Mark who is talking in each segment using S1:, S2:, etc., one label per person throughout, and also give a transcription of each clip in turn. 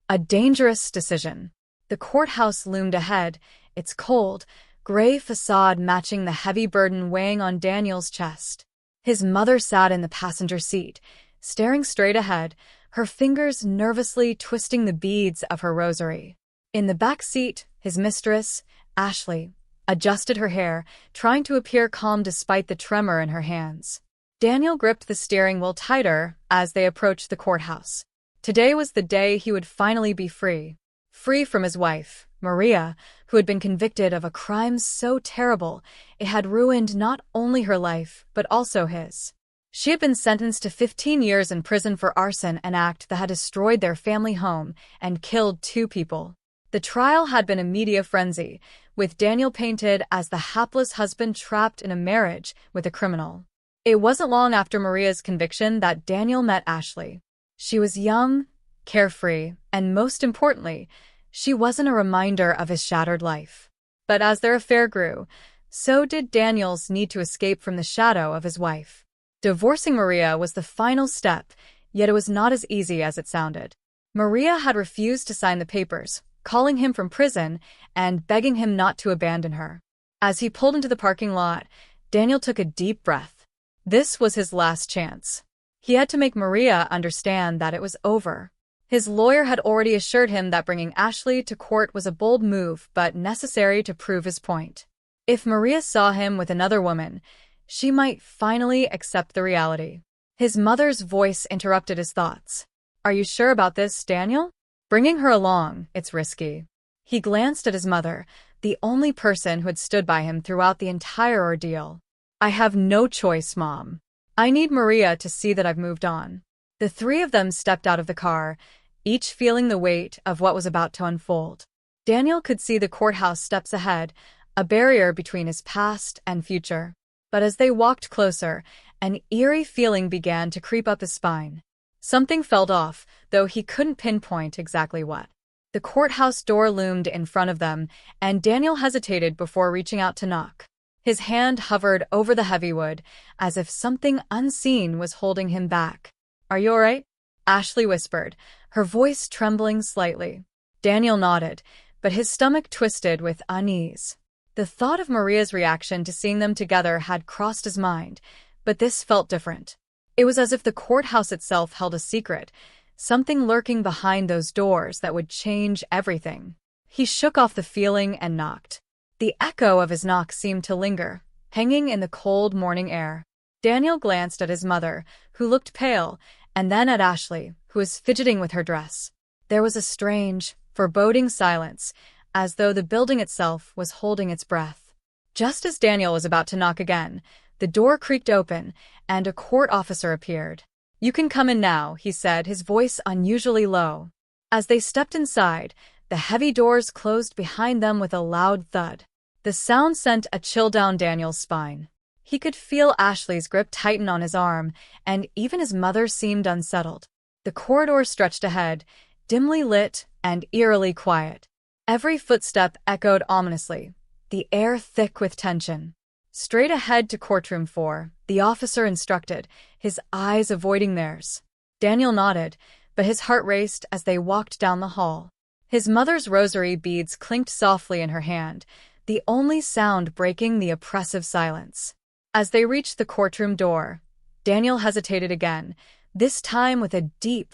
S1: A dangerous decision. The courthouse loomed ahead, its cold, gray facade matching the heavy burden weighing on Daniel's chest. His mother sat in the passenger seat, staring straight ahead, her fingers nervously twisting the beads of her rosary. In the back seat, his mistress, Ashley, adjusted her hair, trying to appear calm despite the tremor in her hands. Daniel gripped the steering wheel tighter as they approached the courthouse. Today was the day he would finally be free. Free from his wife, Maria, who had been convicted of a crime so terrible it had ruined not only her life but also his. She had been sentenced to 15 years in prison for arson, an act that had destroyed their family home and killed 2 people. The trial had been a media frenzy, with Daniel painted as the hapless husband trapped in a marriage with a criminal. It wasn't long after Maria's conviction that Daniel met Ashley. She was young, carefree, and most importantly, she wasn't a reminder of his shattered life. But as their affair grew, so did Daniel's need to escape from the shadow of his wife. Divorcing Maria was the final step, yet it was not as easy as it sounded. Maria had refused to sign the papers, calling him from prison and begging him not to abandon her. As he pulled into the parking lot, Daniel took a deep breath. This was his last chance. He had to make Maria understand that it was over. His lawyer had already assured him that bringing Ashley to court was a bold move but necessary to prove his point. If Maria saw him with another woman, she might finally accept the reality. His mother's voice interrupted his thoughts. "Are you sure about this, Daniel? Bringing her along, it's risky." He glanced at his mother, the only person who had stood by him throughout the entire ordeal. "I have no choice, Mom. I need Maria to see that I've moved on." The 3 of them stepped out of the car, each feeling the weight of what was about to unfold. Daniel could see the courthouse steps ahead, a barrier between his past and future. But as they walked closer, an eerie feeling began to creep up his spine. Something felt off, though he couldn't pinpoint exactly what. The courthouse door loomed in front of them, and Daniel hesitated before reaching out to knock. His hand hovered over the heavy wood, as if something unseen was holding him back. "Are you all right?" Ashley whispered, her voice trembling slightly. Daniel nodded, but his stomach twisted with unease. The thought of Maria's reaction to seeing them together had crossed his mind, but this felt different. It was as if the courthouse itself held a secret, something lurking behind those doors that would change everything. He shook off the feeling and knocked. The echo of his knock seemed to linger, hanging in the cold morning air. Daniel glanced at his mother, who looked pale, and then at Ashley, who was fidgeting with her dress. There was a strange, foreboding silence, as though the building itself was holding its breath. Just as Daniel was about to knock again, the door creaked open, and a court officer appeared. "You can come in now," he said, his voice unusually low. As they stepped inside, the heavy doors closed behind them with a loud thud. The sound sent a chill down Daniel's spine. He could feel Ashley's grip tighten on his arm, and even his mother seemed unsettled. The corridor stretched ahead, dimly lit and eerily quiet. Every footstep echoed ominously, the air thick with tension. "Straight ahead to courtroom 4, the officer instructed, his eyes avoiding theirs. Daniel nodded, but his heart raced as they walked down the hall. His mother's rosary beads clinked softly in her hand, the only sound breaking the oppressive silence. As they reached the courtroom door, Daniel hesitated again, this time with a deep,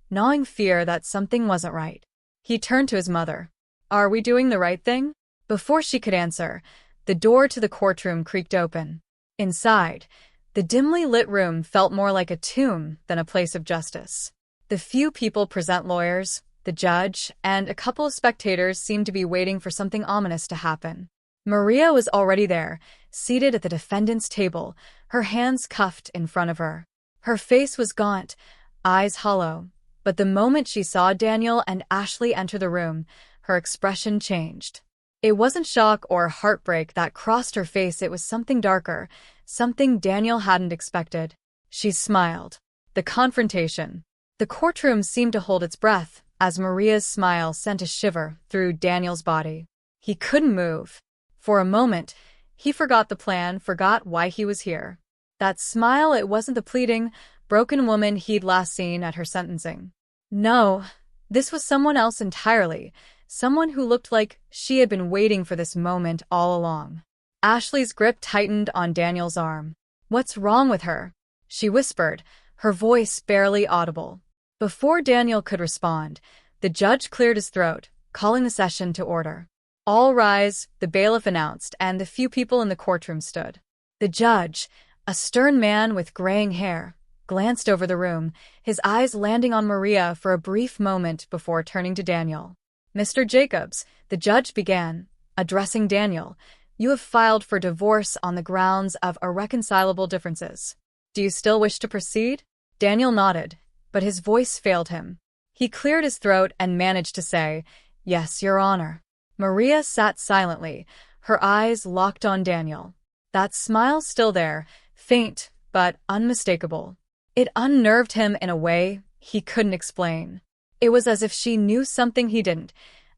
S1: gnawing fear that something wasn't right. He turned to his mother. "Are we doing the right thing?" Before she could answer, the door to the courtroom creaked open. Inside, the dimly lit room felt more like a tomb than a place of justice. The few people present, lawyers, the judge, and a couple of spectators, seemed to be waiting for something ominous to happen. Maria was already there, seated at the defendant's table, her hands cuffed in front of her. Her face was gaunt, eyes hollow, but the moment she saw Daniel and Ashley enter the room, her expression changed. It wasn't shock or heartbreak that crossed her face, it was something darker, something Daniel hadn't expected. She smiled. The confrontation. The courtroom seemed to hold its breath, as Maria's smile sent a shiver through Daniel's body. He couldn't move. For a moment, he forgot the plan, forgot why he was here. That smile, it wasn't the pleading, broken woman he'd last seen at her sentencing. No, This was someone else entirely, someone who looked like she had been waiting for this moment all along. Ashley's grip tightened on Daniel's arm. "What's wrong with her?" she whispered, her voice barely audible. Before Daniel could respond, the judge cleared his throat, calling the session to order. "All rise," the bailiff announced, and the few people in the courtroom stood. The judge, a stern man with graying hair, glanced over the room, his eyes landing on Maria for a brief moment before turning to Daniel. "Mr. Jacobs," the judge began, addressing Daniel, "you have filed for divorce on the grounds of irreconcilable differences. Do you still wish to proceed?" Daniel nodded, but his voice failed him. He cleared his throat and managed to say, "Yes, Your Honor." Maria sat silently, her eyes locked on Daniel. That smile still there, faint but unmistakable. It unnerved him in a way he couldn't explain. It was as if she knew something he didn't,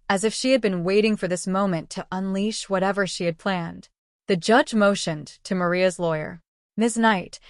S1: as if she had been waiting for this moment to unleash whatever she had planned. The judge motioned to Maria's lawyer. "Ms. Knight,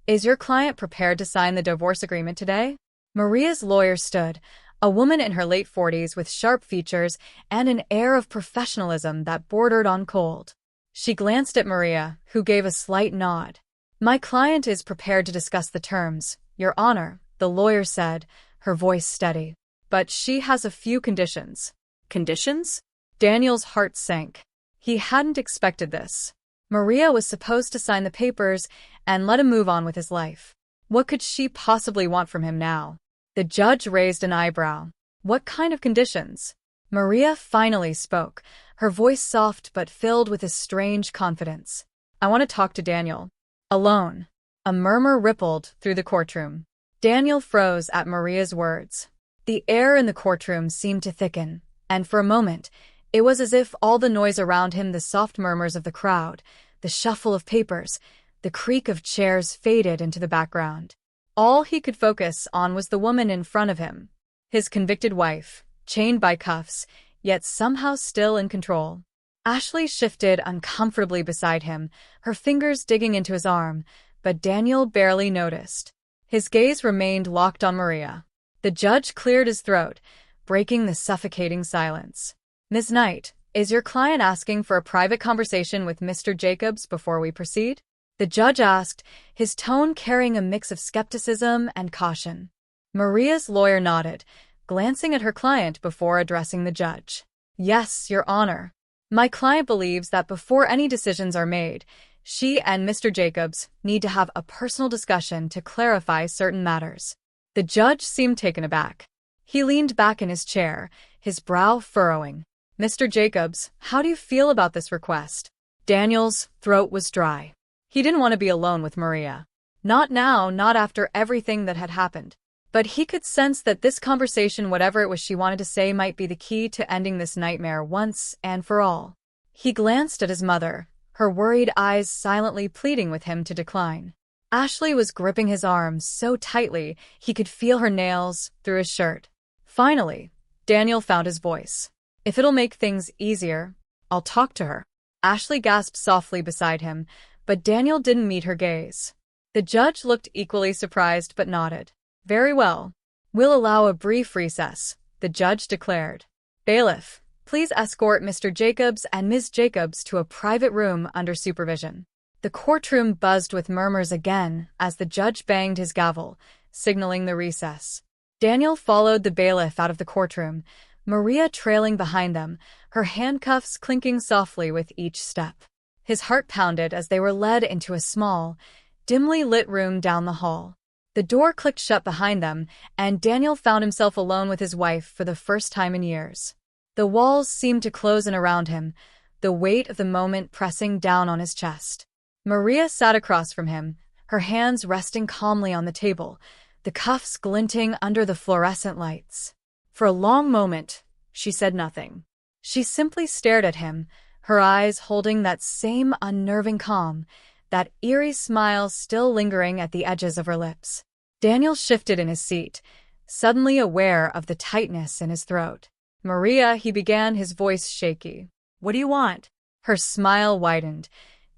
S1: is your client prepared to sign the divorce agreement today?" Maria's lawyer stood, a woman in her late 40s with sharp features and an air of professionalism that bordered on cold. She glanced at Maria, who gave a slight nod. "My client is prepared to discuss the terms, Your Honor," the lawyer said, her voice steady. "But she has a few conditions." "Conditions?" Daniel's heart sank. He hadn't expected this. Maria was supposed to sign the papers and let him move on with his life. What could she possibly want from him now? The judge raised an eyebrow. "What kind of conditions?" Maria finally spoke, her voice soft but filled with a strange confidence. "I want to talk to Daniel. Alone." A murmur rippled through the courtroom. Daniel froze at Maria's words. The air in the courtroom seemed to thicken, and for a moment, it was as if all the noise around him, the soft murmurs of the crowd, the shuffle of papers, the creak of chairs faded into the background. All he could focus on was the woman in front of him, his convicted wife, chained by cuffs, yet somehow still in control. Ashley shifted uncomfortably beside him, her fingers digging into his arm, but Daniel barely noticed. His gaze remained locked on Maria. The judge cleared his throat, breaking the suffocating silence. "Ms. Knight, is your client asking for a private conversation with Mr. Jacobs before we proceed?" the judge asked, his tone carrying a mix of skepticism and caution. Maria's lawyer nodded, glancing at her client before addressing the judge. "Yes, Your Honor. My client believes that before any decisions are made, she and Mr. Jacobs need to have a personal discussion to clarify certain matters." The judge seemed taken aback. He leaned back in his chair, his brow furrowing. "Mr. Jacobs, how do you feel about this request?" Daniel's throat was dry. He didn't want to be alone with Maria. Not now, not after everything that had happened. But he could sense that this conversation, whatever it was she wanted to say, might be the key to ending this nightmare once and for all. He glanced at his mother, her worried eyes silently pleading with him to decline. Ashley was gripping his arms so tightly he could feel her nails through his shirt. Finally, Daniel found his voice. "If it'll make things easier, I'll talk to her." Ashley gasped softly beside him, but Daniel didn't meet her gaze. The judge looked equally surprised but nodded. "Very well. We'll allow a brief recess," the judge declared. "Bailiff, please escort Mr. Jacobs and Ms. Jacobs to a private room under supervision." The courtroom buzzed with murmurs again as the judge banged his gavel, signaling the recess. Daniel followed the bailiff out of the courtroom, Maria trailing behind them, her handcuffs clinking softly with each step. His heart pounded as they were led into a small, dimly lit room down the hall. The door clicked shut behind them, and Daniel found himself alone with his wife for the first time in years. The walls seemed to close in around him, the weight of the moment pressing down on his chest. Maria sat across from him, her hands resting calmly on the table, the cuffs glinting under the fluorescent lights. For a long moment, she said nothing. She simply stared at him, her eyes holding that same unnerving calm, that eerie smile still lingering at the edges of her lips. Daniel shifted in his seat, suddenly aware of the tightness in his throat. "Maria," he began, his voice shaky. "What do you want?" Her smile widened,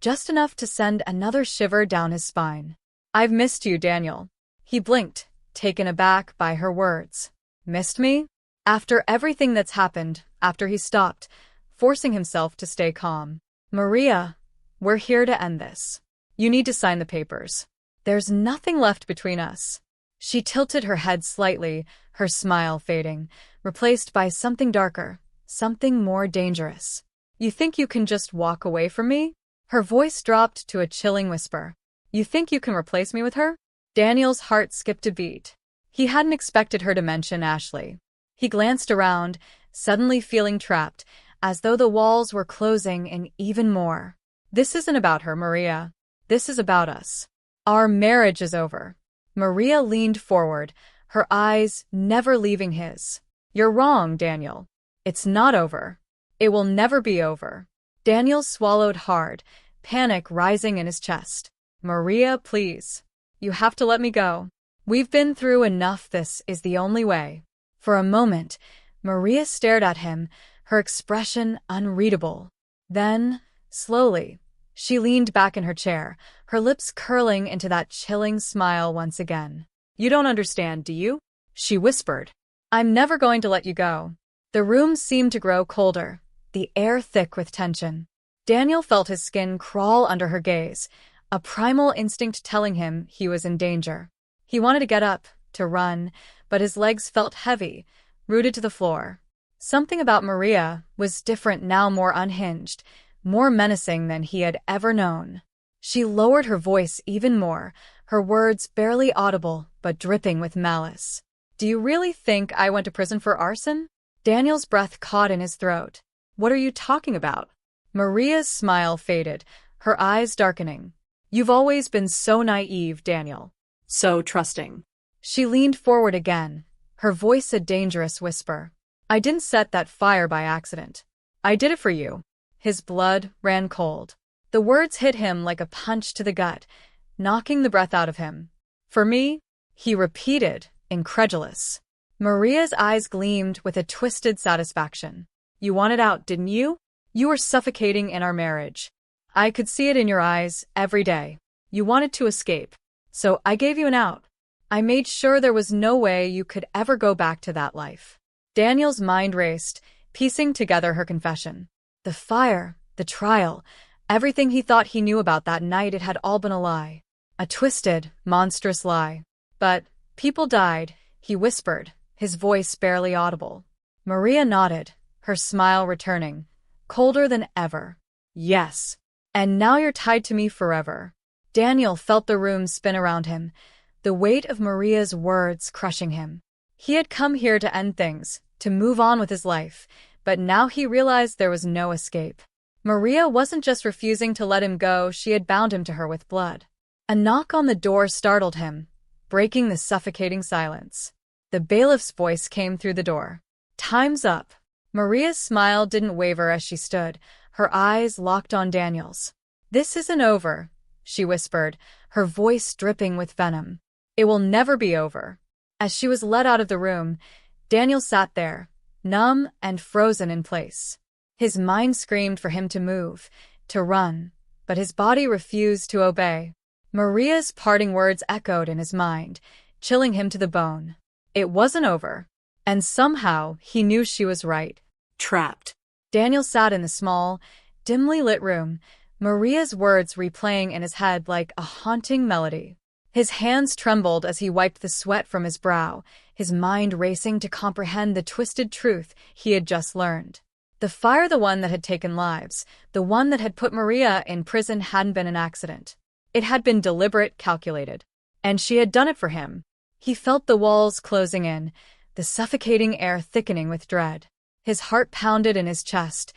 S1: just enough to send another shiver down his spine. "I've missed you, Daniel." He blinked, taken aback by her words. "Missed me?" After everything that's happened, after he stopped, forcing himself to stay calm. Maria, we're here to end this. You need to sign the papers. There's nothing left between us. She tilted her head slightly, her smile fading, replaced by something darker, something more dangerous. You think you can just walk away from me? Her voice dropped to a chilling whisper. You think you can replace me with her? Daniel's heart skipped a beat. He hadn't expected her to mention Ashley. He glanced around, suddenly feeling trapped, as though the walls were closing in even more. This isn't about her, Maria. This is about us. Our marriage is over. Maria leaned forward, her eyes never leaving his. You're wrong, Daniel. It's not over. It will never be over. Daniel swallowed hard, panic rising in his chest. Maria, please. You have to let me go. We've been through enough. This is the only way. For a moment, Maria stared at him, her expression unreadable. Then, slowly, she leaned back in her chair, her lips curling into that chilling smile once again. You don't understand, do you? She whispered. I'm never going to let you go. The room seemed to grow colder, the air thick with tension. Daniel felt his skin crawl under her gaze, a primal instinct telling him he was in danger. He wanted to get up, to run, but his legs felt heavy, rooted to the floor. Something about Maria was different now, more unhinged, more menacing than he had ever known. She lowered her voice even more, her words barely audible but dripping with malice. Do you really think I went to prison for arson? Daniel's breath caught in his throat. What are you talking about? Maria's smile faded, her eyes darkening. You've always been so naive, Daniel. So trusting. She leaned forward again, her voice a dangerous whisper. I didn't set that fire by accident. I did it for you. His blood ran cold. The words hit him like a punch to the gut, knocking the breath out of him. For me? He repeated, incredulous. Maria's eyes gleamed with a twisted satisfaction. You wanted out, didn't you? You were suffocating in our marriage. I could see it in your eyes every day. You wanted to escape. So I gave you an out. I made sure there was no way you could ever go back to that life. Daniel's mind raced, piecing together her confession. The fire, the trial, everything he thought he knew about that night, it had all been a lie. A twisted, monstrous lie. But people died, he whispered, his voice barely audible. Maria nodded, her smile returning, colder than ever. Yes. And now you're tied to me forever. Daniel felt the room spin around him, the weight of Maria's words crushing him. He had come here to end things, to move on with his life, but now he realized there was no escape. Maria wasn't just refusing to let him go, she had bound him to her with blood. A knock on the door startled him, breaking the suffocating silence. The bailiff's voice came through the door. Time's up. Maria's smile didn't waver as she stood, her eyes locked on Daniel's. This isn't over, she whispered, her voice dripping with venom. It will never be over. As she was led out of the room, Daniel sat there, numb and frozen in place. His mind screamed for him to move, to run, but his body refused to obey. Maria's parting words echoed in his mind, chilling him to the bone. It wasn't over. And somehow he knew she was right. Trapped. Daniel sat in the small, dimly lit room, Maria's words replaying in his head like a haunting melody. His hands trembled as he wiped the sweat from his brow, his mind racing to comprehend the twisted truth he had just learned. The fire, the one that had taken lives, the one that had put Maria in prison, hadn't been an accident. It had been deliberate, calculated. And she had done it for him. He felt the walls closing in, the suffocating air thickening with dread. His heart pounded in his chest,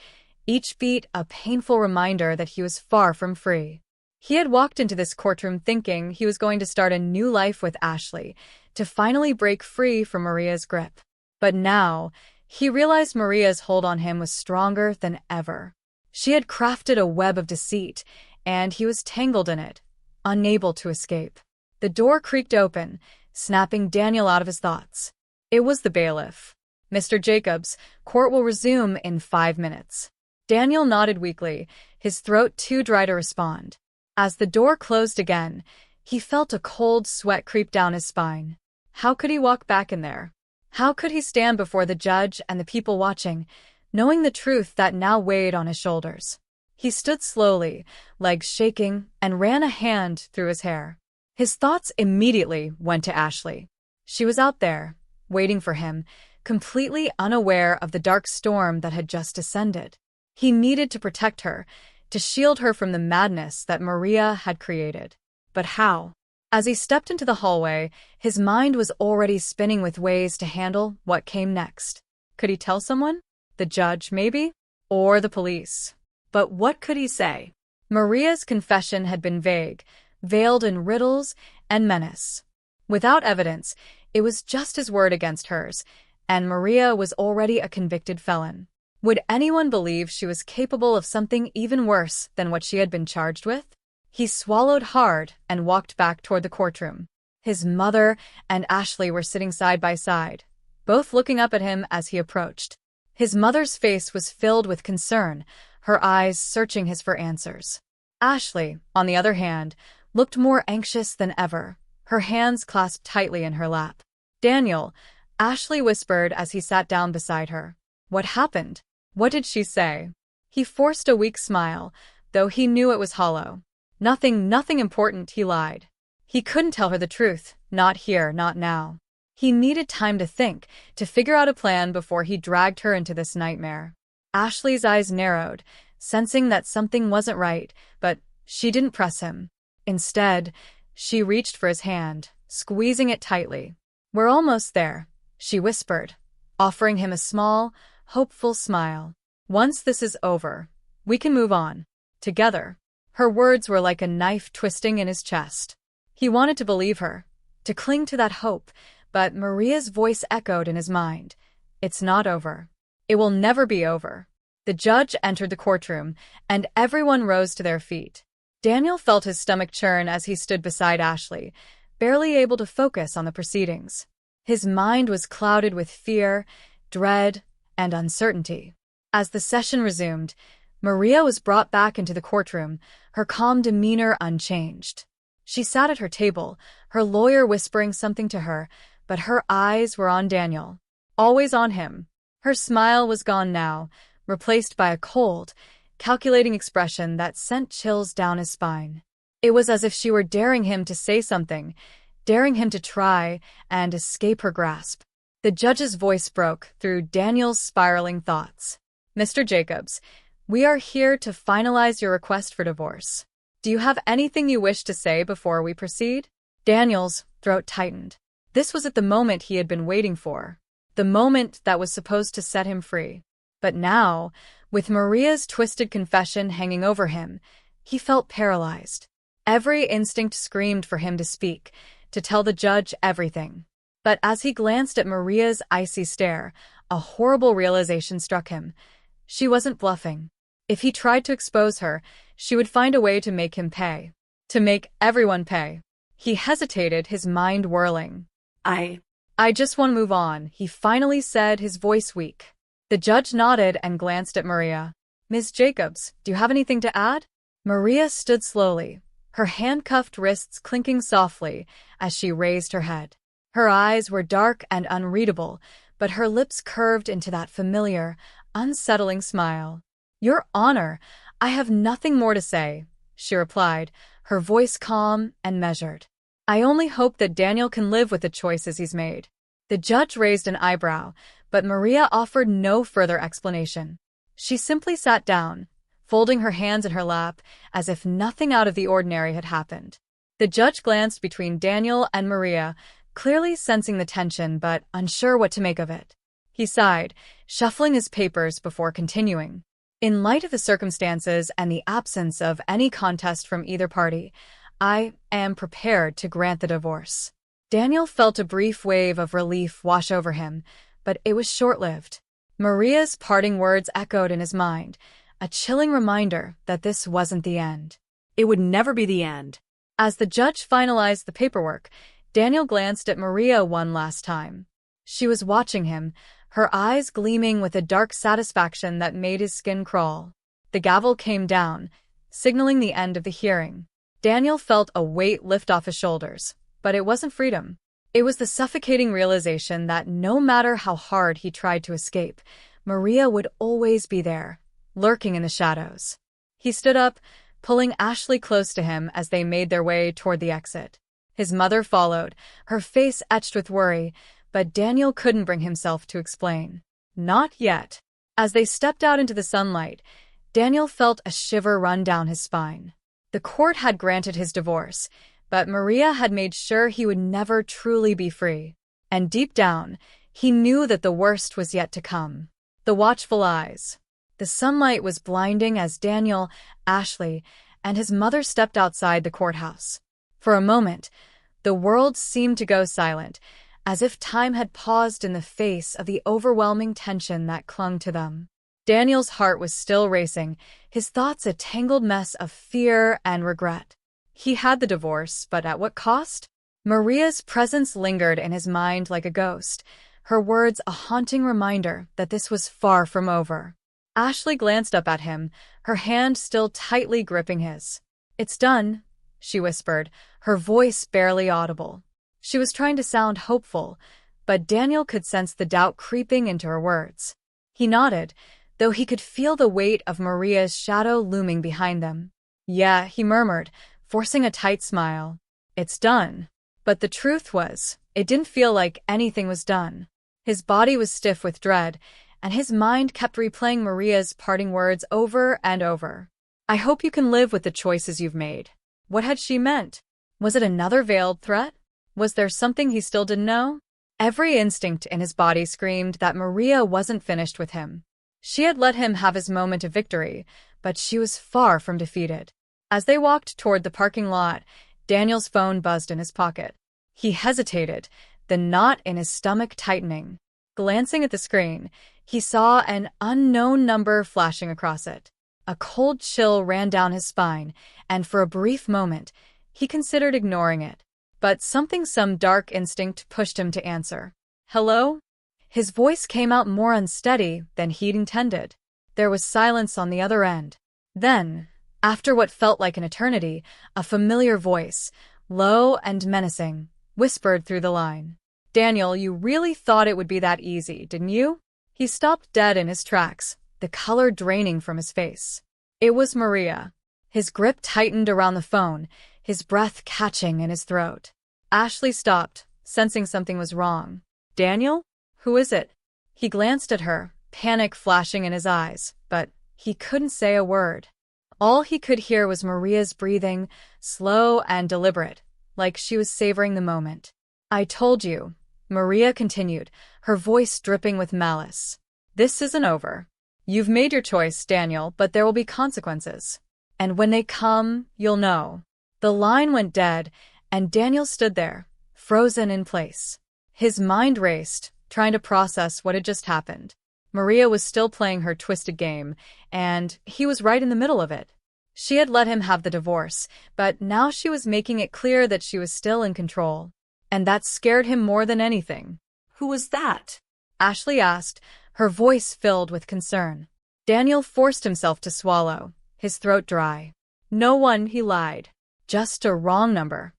S1: each beat a painful reminder that he was far from free. He had walked into this courtroom thinking he was going to start a new life with Ashley, to finally break free from Maria's grip. But now, he realized Maria's hold on him was stronger than ever. She had crafted a web of deceit, and he was tangled in it, unable to escape. The door creaked open, snapping Daniel out of his thoughts. It was the bailiff. Mr. Jacobs, court will resume in 5 minutes. Daniel nodded weakly, his throat too dry to respond. As the door closed again, he felt a cold sweat creep down his spine. How could he walk back in there? How could he stand before the judge and the people watching, knowing the truth that now weighed on his shoulders? He stood slowly, legs shaking, and ran a hand through his hair. His thoughts immediately went to Ashley. She was out there, waiting for him, completely unaware of the dark storm that had just descended. He needed to protect her, to shield her from the madness that Maria had created. But how? As he stepped into the hallway, his mind was already spinning with ways to handle what came next. Could he tell someone? The judge, maybe? Or the police? But what could he say? Maria's confession had been vague, veiled in riddles and menace. Without evidence, it was just his word against hers, and Maria was already a convicted felon. Would anyone believe she was capable of something even worse than what she had been charged with? He swallowed hard and walked back toward the courtroom. His mother and Ashley were sitting side by side, both looking up at him as he approached. His mother's face was filled with concern, her eyes searching his for answers. Ashley, on the other hand, looked more anxious than ever, her hands clasped tightly in her lap. "Daniel," Ashley whispered as he sat down beside her. "What happened? What did she say?" He forced a weak smile, though he knew it was hollow. Nothing important, he lied. He couldn't tell her the truth, not here, not now. He needed time to think, to figure out a plan before he dragged her into this nightmare. Ashley's eyes narrowed, sensing that something wasn't right, but she didn't press him. Instead, she reached for his hand, squeezing it tightly. "We're almost there," she whispered, offering him a small, hopeful smile. "Once this is over, we can move on. Together." Her words were like a knife twisting in his chest. He wanted to believe her, to cling to that hope, but Maria's voice echoed in his mind. "It's not over. It will never be over." The judge entered the courtroom, and everyone rose to their feet. Daniel felt his stomach churn as he stood beside Ashley, barely able to focus on the proceedings. His mind was clouded with fear, dread, and uncertainty. As the session resumed, Maria was brought back into the courtroom, her calm demeanor unchanged. She sat at her table, her lawyer whispering something to her, but her eyes were on Daniel. Always on him. Her smile was gone now, replaced by a cold, calculating expression that sent chills down his spine. It was as if she were daring him to say something, daring him to try and escape her grasp. The judge's voice broke through Daniel's spiraling thoughts. "Mr. Jacobs, we are here to finalize your request for divorce. Do you have anything you wish to say before we proceed?" Daniel's throat tightened. This was at the moment he had been waiting for, the moment that was supposed to set him free. But now, with Maria's twisted confession hanging over him, he felt paralyzed. Every instinct screamed for him to speak, to tell the judge everything. But as he glanced at Maria's icy stare, a horrible realization struck him. She wasn't bluffing. If he tried to expose her, she would find a way to make him pay. To make everyone pay. He hesitated, his mind whirling. I just want to move on," he finally said, his voice weak. The judge nodded and glanced at Maria. "Ms. Jacobs, do you have anything to add?" Maria stood slowly, her handcuffed wrists clinking softly as she raised her head. Her eyes were dark and unreadable, but her lips curved into that familiar, unsettling smile. "Your Honor, I have nothing more to say," she replied, her voice calm and measured. "I only hope that Daniel can live with the choices he's made." The judge raised an eyebrow, but Maria offered no further explanation. She simply sat down, folding her hands in her lap, as if nothing out of the ordinary had happened. The judge glanced between Daniel and Maria, clearly sensing the tension but unsure what to make of it. He sighed, shuffling his papers before continuing. "In light of the circumstances and the absence of any contest from either party, I am prepared to grant the divorce." Daniel felt a brief wave of relief wash over him, but it was short-lived. Maria's parting words echoed in his mind, a chilling reminder that this wasn't the end. It would never be the end. As the judge finalized the paperwork, Daniel glanced at Maria one last time. She was watching him, her eyes gleaming with a dark satisfaction that made his skin crawl. The gavel came down, signaling the end of the hearing. Daniel felt a weight lift off his shoulders, but it wasn't freedom. It was the suffocating realization that no matter how hard he tried to escape, Maria would always be there, lurking in the shadows. He stood up, pulling Ashley close to him as they made their way toward the exit. His mother followed, her face etched with worry, but Daniel couldn't bring himself to explain. Not yet. As they stepped out into the sunlight, Daniel felt a shiver run down his spine. The court had granted his divorce, but Maria had made sure he would never truly be free. And deep down, he knew that the worst was yet to come. The watchful eyes. The sunlight was blinding as Daniel, Ashley, and his mother stepped outside the courthouse. For a moment, the world seemed to go silent, as if time had paused in the face of the overwhelming tension that clung to them. Daniel's heart was still racing, his thoughts a tangled mess of fear and regret. He had the divorce, but at what cost? Maria's presence lingered in his mind like a ghost, her words a haunting reminder that this was far from over. Ashley glanced up at him, her hand still tightly gripping his. "It's done," she whispered, her voice barely audible. She was trying to sound hopeful, but Daniel could sense the doubt creeping into her words. He nodded, though he could feel the weight of Maria's shadow looming behind them. "Yeah," he murmured, forcing a tight smile. "It's done." But the truth was, it didn't feel like anything was done. His body was stiff with dread, and his mind kept replaying Maria's parting words over and over. "I hope you can live with the choices you've made." What had she meant? Was it another veiled threat? Was there something he still didn't know? Every instinct in his body screamed that Maria wasn't finished with him. She had let him have his moment of victory, but she was far from defeated. As they walked toward the parking lot, Daniel's phone buzzed in his pocket. He hesitated, the knot in his stomach tightening. Glancing at the screen, he saw an unknown number flashing across it. A cold chill ran down his spine, and for a brief moment, he considered ignoring it. But some dark instinct pushed him to answer. "Hello?" His voice came out more unsteady than he'd intended. There was silence on the other end. Then, after what felt like an eternity, a familiar voice, low and menacing, whispered through the line. "Daniel, you really thought it would be that easy, didn't you?" He stopped dead in his tracks, the color draining from his face. It was Maria. His grip tightened around the phone, his breath catching in his throat. Ashley stopped, sensing something was wrong. "Daniel? Who is it?" He glanced at her, panic flashing in his eyes, but he couldn't say a word. All he could hear was Maria's breathing, slow and deliberate, like she was savoring the moment. "I told you," Maria continued, her voice dripping with malice. "This isn't over. You've made your choice, Daniel, but there will be consequences. And when they come, you'll know." The line went dead, and Daniel stood there, frozen in place. His mind raced, trying to process what had just happened. Maria was still playing her twisted game, and he was right in the middle of it. She had let him have the divorce, but now she was making it clear that she was still in control. And that scared him more than anything.
S2: "Who was that?"
S1: Ashley asked, her voice filled with concern. Daniel forced himself to swallow, his throat dry. "No one," he lied. "Just a wrong number."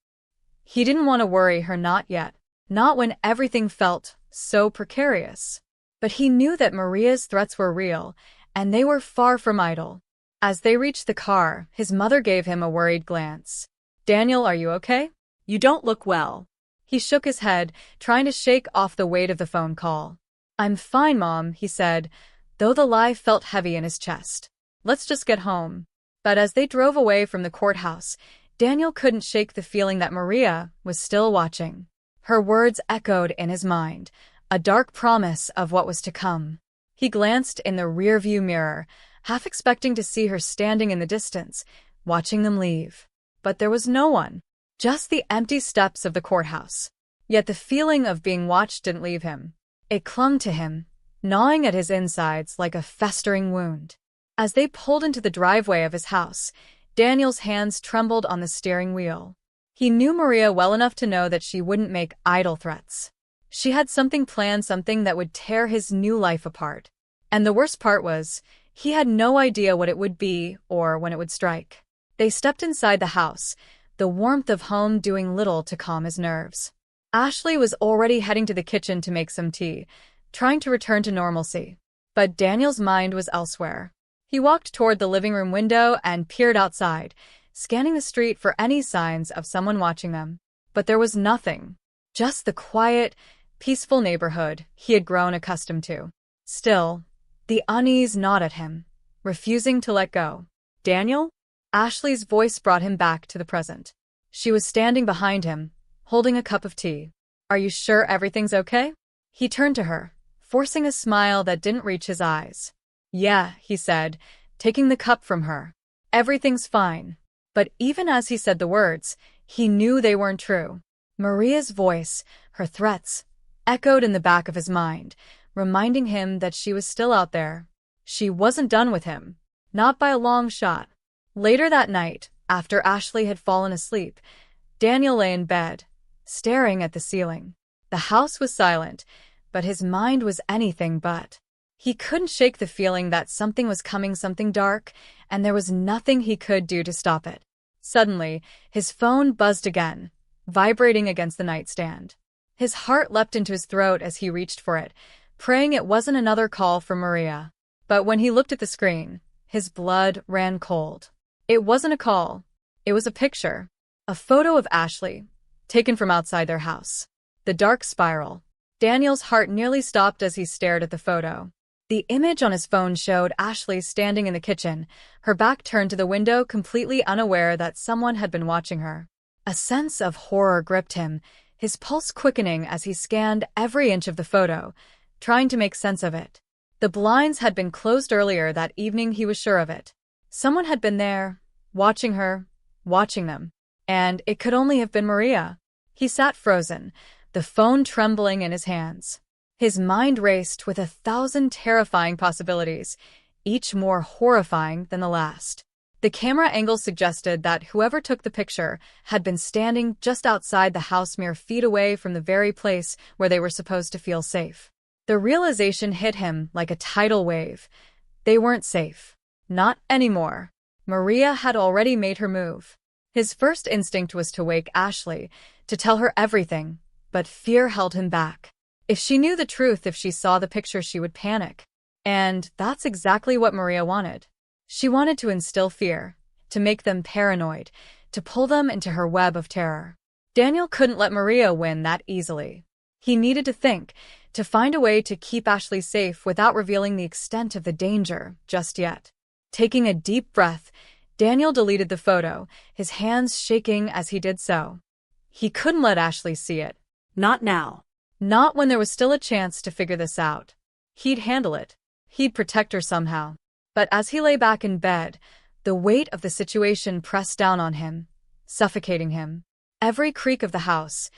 S1: He didn't want to worry her, not yet. Not when everything felt so precarious. But he knew that Maria's threats were real, and they were far from idle. As they reached the car, his mother gave him a worried glance. "Daniel, are you okay? You don't look well." He shook his head, trying to shake off the weight of the phone call. "I'm fine, Mom," he said, though the lie felt heavy in his chest. "Let's just get home." But as they drove away from the courthouse, Daniel couldn't shake the feeling that Maria was still watching. Her words echoed in his mind, a dark promise of what was to come. He glanced in the rearview mirror, half expecting to see her standing in the distance, watching them leave. But there was no one, just the empty steps of the courthouse. Yet the feeling of being watched didn't leave him. It clung to him, gnawing at his insides like a festering wound. As they pulled into the driveway of his house, Daniel's hands trembled on the steering wheel. He knew Maria well enough to know that she wouldn't make idle threats. She had something planned, something that would tear his new life apart. And the worst part was, he had no idea what it would be or when it would strike. They stepped inside the house, the warmth of home doing little to calm his nerves. Ashley was already heading to the kitchen to make some tea, trying to return to normalcy. But Daniel's mind was elsewhere. He walked toward the living room window and peered outside, scanning the street for any signs of someone watching them. But there was nothing. Just the quiet, peaceful neighborhood he had grown accustomed to. Still, the unease gnawed at him, refusing to let go. "Daniel?" Ashley's voice brought him back to the present. She was standing behind him, holding a cup of tea. "Are you sure everything's okay?" He turned to her, forcing a smile that didn't reach his eyes. "Yeah," he said, taking the cup from her. "Everything's fine." But even as he said the words, he knew they weren't true. Maria's voice, her threats, echoed in the back of his mind, reminding him that she was still out there. She wasn't done with him. Not by a long shot. Later that night, after Ashley had fallen asleep, Daniel lay in bed, staring at the ceiling. The house was silent, but his mind was anything but. He couldn't shake the feeling that something was coming, something dark, and there was nothing he could do to stop it. Suddenly, his phone buzzed again, vibrating against the nightstand. His heart leapt into his throat as he reached for it, praying it wasn't another call from Maria. But when he looked at the screen, his blood ran cold. It wasn't a call. It was a picture. A photo of Ashley, taken from outside their house. The dark spiral. Daniel's heart nearly stopped as he stared at the photo. The image on his phone showed Ashley standing in the kitchen, her back turned to the window, completely unaware that someone had been watching her. A sense of horror gripped him, his pulse quickening as he scanned every inch of the photo, trying to make sense of it. The blinds had been closed earlier that evening, he was sure of it. Someone had been there, watching her, watching them. And it could only have been Maria. He sat frozen, the phone trembling in his hands. His mind raced with 1,000 terrifying possibilities, each more horrifying than the last. The camera angle suggested that whoever took the picture had been standing just outside the house, mere feet away from the very place where they were supposed to feel safe. The realization hit him like a tidal wave. They weren't safe. Not anymore. Maria had already made her move. His first instinct was to wake Ashley, to tell her everything, but fear held him back. If she knew the truth, if she saw the picture, she would panic. And that's exactly what Maria wanted. She wanted to instill fear, to make them paranoid, to pull them into her web of terror. Daniel couldn't let Maria win that easily. He needed to think, to find a way to keep Ashley safe without revealing the extent of the danger just yet. Taking a deep breath, Daniel deleted the photo, his hands shaking as he did so. He couldn't let Ashley see it. Not now. Not when there was still a chance to figure this out. He'd handle it. He'd protect her somehow. But as he lay back in bed, the weight of the situation pressed down on him, suffocating him. Every creak of the house,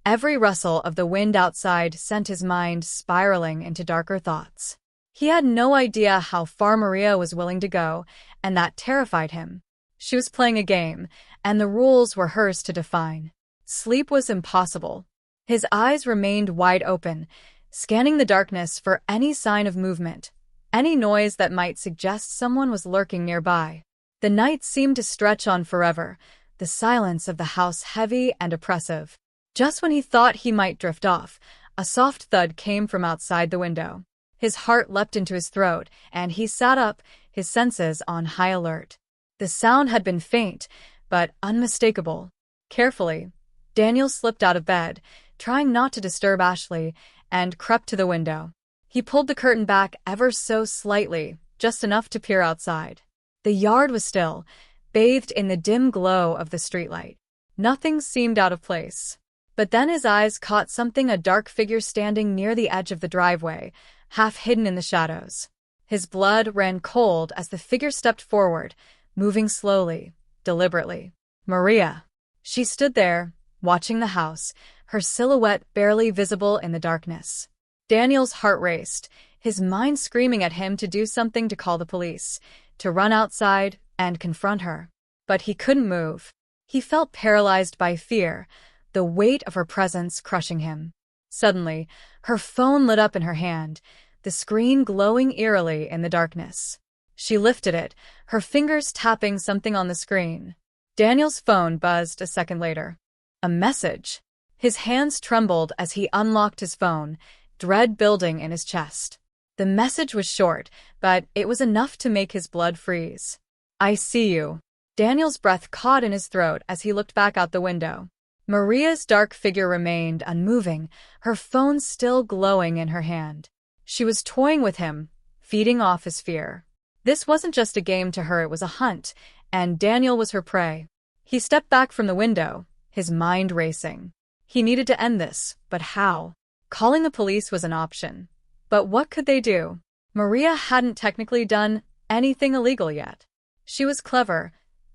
S1: every rustle of the wind outside sent his mind spiraling into darker thoughts. He had no idea how far Maria was willing to go, and that terrified him. She was playing a game, and the rules were hers to define. Sleep was impossible. His eyes remained wide open, scanning the darkness for any sign of movement, any noise that might suggest someone was lurking nearby. The night seemed to stretch on forever, the silence of the house heavy and oppressive. Just when he thought he might drift off, a soft thud came from outside the window. His heart leapt into his throat, and he sat up, his senses on high alert. The sound had been faint, but unmistakable. Carefully, Daniel slipped out of bed, trying not to disturb Ashley, and crept to the window. He pulled the curtain back ever so slightly, just enough to peer outside. The yard was still, bathed in the dim glow of the streetlight. Nothing seemed out of place. But then his eyes caught something, a dark figure standing near the edge of the driveway, half hidden in the shadows. His blood ran cold as the figure stepped forward, moving slowly, deliberately. Maria. She stood there, watching the house, her silhouette barely visible in the darkness. Daniel's heart raced, his mind screaming at him to do something, to call the police, to run outside and confront her. But he couldn't move. He felt paralyzed by fear, the weight of her presence crushing him. Suddenly, her phone lit up in her hand, the screen glowing eerily in the darkness. She lifted it, her fingers tapping something on the screen. Daniel's phone buzzed a second later. A message. His hands trembled as he unlocked his phone, dread building in his chest. The message was short, but it was enough to make his blood freeze. "I see you." Daniel's breath caught in his throat as he looked back out the window. Maria's dark figure remained unmoving, her phone still glowing in her hand. She was toying with him, feeding off his fear. This wasn't just a game to her, it was a hunt, and Daniel was her prey. He stepped back from the window, his mind racing. He needed to end this, but how? Calling the police was an option. But what could they do? Maria hadn't technically done anything illegal yet. She was clever,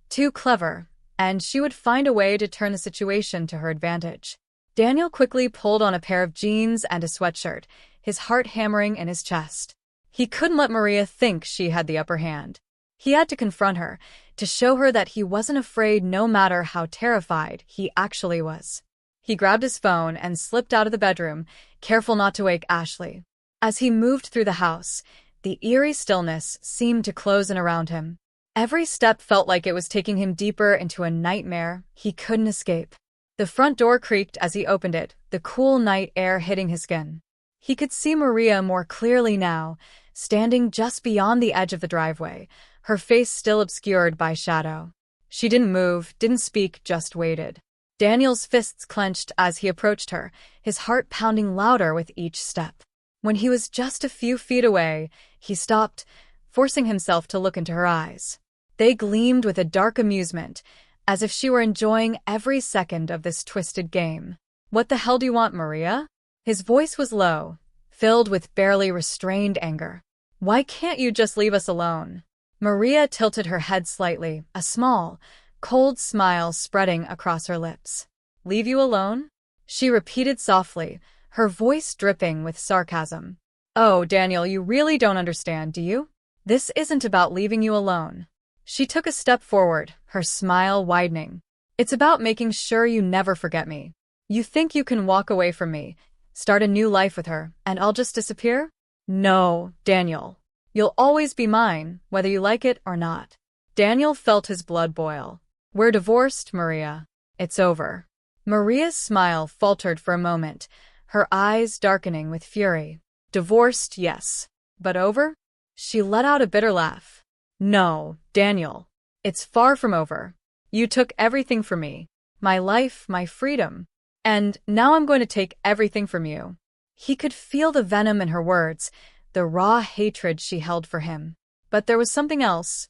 S1: too clever, and she would find a way to turn the situation to her advantage. Daniel quickly pulled on a pair of jeans and a sweatshirt, his heart hammering in his chest. He couldn't let Maria think she had the upper hand. He had to confront her, to show her that he wasn't afraid no matter how terrified he actually was. He grabbed his phone and slipped out of the bedroom, careful not to wake Ashley. As he moved through the house, the eerie stillness seemed to close in around him. Every step felt like it was taking him deeper into a nightmare he couldn't escape. The front door creaked as he opened it, the cool night air hitting his skin. He could see Maria more clearly now, standing just beyond the edge of the driveway, her face still obscured by shadow. She didn't move, didn't speak, just waited. Daniel's fists clenched as he approached her, his heart pounding louder with each step. When he was just a few feet away, he stopped, forcing himself to look into her eyes. They gleamed with a dark amusement, as if she were enjoying every second of this twisted game. "What the hell do you want, Maria?" His voice was low, filled with barely restrained anger. "Why can't you just leave us alone?" Maria tilted her head slightly, a small, cold smile spreading across her lips. "Leave you alone?" she repeated softly, her voice dripping with sarcasm. "Oh, Daniel, you really don't understand, do you? This isn't about leaving you alone." She took a step forward, her smile widening. "It's about making sure you never forget me. You think you can walk away from me, start a new life with her, and I'll just disappear? No, Daniel. You'll always be mine, whether you like it or not." Daniel felt his blood boil. "We're divorced, Maria. It's over." Maria's smile faltered for a moment, her eyes darkening with fury. "Divorced, yes. But over?" She let out a bitter laugh. "No, Daniel. It's far from over. You took everything from me. My life, my freedom. And now I'm going to take everything from you." He could feel the venom in her words, the raw hatred she held for him. But there was something else,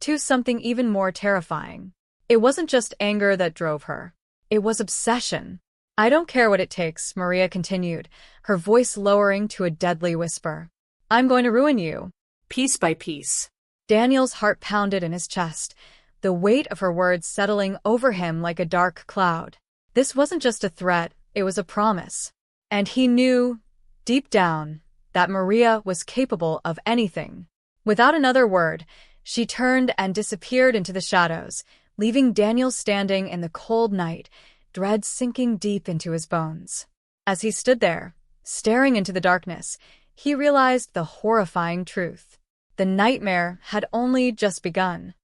S1: something even more terrifying. It wasn't just anger that drove her. It was obsession. "I don't care what it takes," Maria continued, her voice lowering to a deadly whisper. "I'm going to ruin you, piece by piece." Daniel's heart pounded in his chest, the weight of her words settling over him like a dark cloud. This wasn't just a threat, it was a promise. And he knew, deep down, that Maria was capable of anything. Without another word, she turned and disappeared into the shadows, leaving Daniel standing in the cold night, dread sinking deep into his bones. As he stood there, staring into the darkness, he realized the horrifying truth. The nightmare had only just begun.